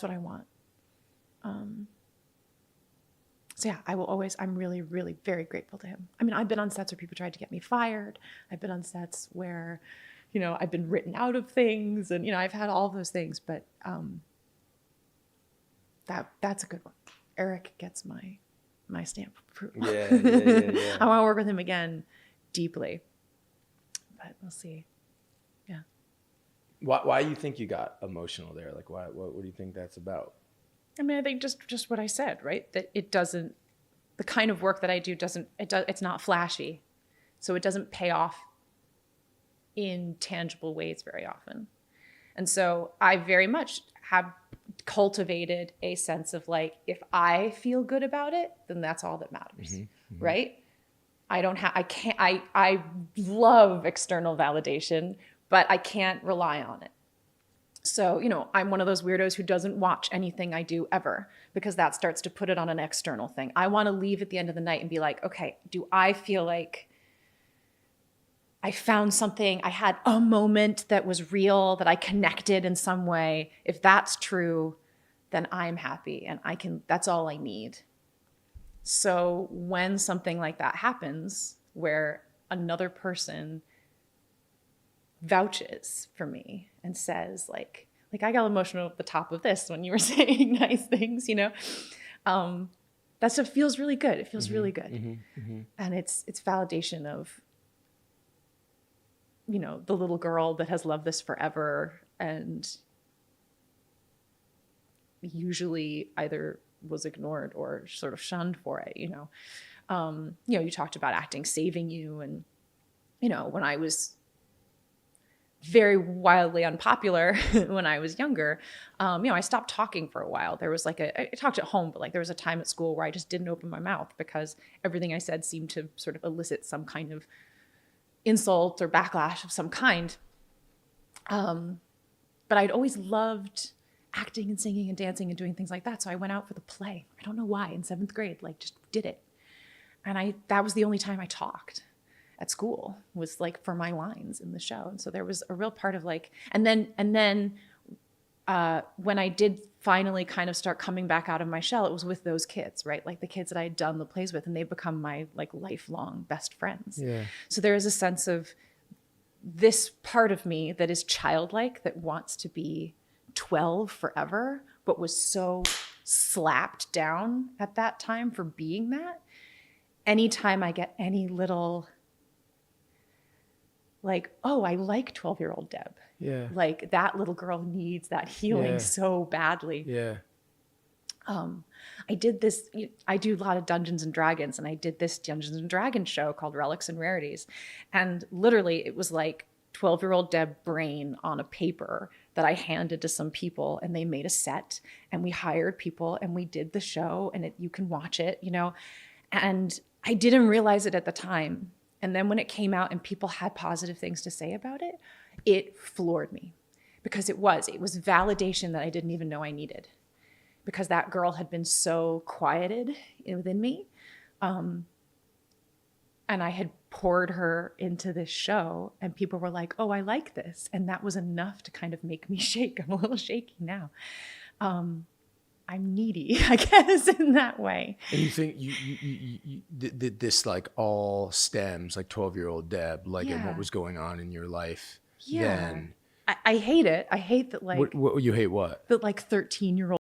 what I want. So yeah, I'm really, really very grateful to him. I mean, I've been on sets where people tried to get me fired. I've been on sets where, I've been written out of things, and, I've had all those things, but that's a good one. Eric gets my stamp of approval. Yeah. I want to work with him again deeply, but we'll see. Yeah. Why do you think you got emotional there? Like, what do you think that's about? I mean, I think just what I said, right? That the kind of work that I do it's not flashy. So it doesn't pay off in tangible ways very often. And so I very much have cultivated a sense of like, if I feel good about it, then that's all that matters. Right? I love external validation, but I can't rely on it. So, I'm one of those weirdos who doesn't watch anything I do ever, because that starts to put it on an external thing. I want to leave at the end of the night and be like, okay, do I feel like I found something, I had a moment that was real, that I connected in some way? If that's true, then I'm happy, and that's all I need. So when something like that happens, where another person vouches for me and says like I got emotional at the top of this when you were saying nice things, that stuff feels really good. It feels really good. And it's validation of, the little girl that has loved this forever and usually either was ignored or sort of shunned for it. You talked about acting saving you, and when I was very wildly unpopular when I was younger, I stopped talking for a while. There was I talked at home, but there was a time at school where I just didn't open my mouth because everything I said seemed to sort of elicit some kind of insult or backlash of some kind. But I'd always loved acting and singing and dancing and doing things like that. So I went out for the play. I don't know why, in 7th grade, just did it. And that was the only time I talked at school, was for my lines in the show. And so there was a real part of and then when I did finally kind of start coming back out of my shell, it was with those kids, right? The kids that I had done the plays with, and they've become my lifelong best friends. Yeah. So there is a sense of this part of me that is childlike, that wants to be 12 forever, but was so slapped down at that time for being that. Anytime I get any little oh, I like 12-year-old Deb. Yeah. That little girl needs that healing so badly. Yeah. I do a lot of Dungeons and Dragons, and I did this Dungeons and Dragons show called Relics and Rarities. And literally it was 12-year-old Deb brain on a paper that I handed to some people, and they made a set, and we hired people, and we did the show, and you can watch it, and I didn't realize it at the time. And then when it came out and people had positive things to say about it, it floored me, because it was validation that I didn't even know I needed, because that girl had been so quieted within me. And I had poured her into this show, and people were like, oh, I like this. And that was enough to kind of make me shake. I'm a little shaky now. I'm needy, I guess, in that way. And you think this all stems 12-year-old Deb, and what was going on in your life then? I hate it. I hate that what you hate what? That 13-year-old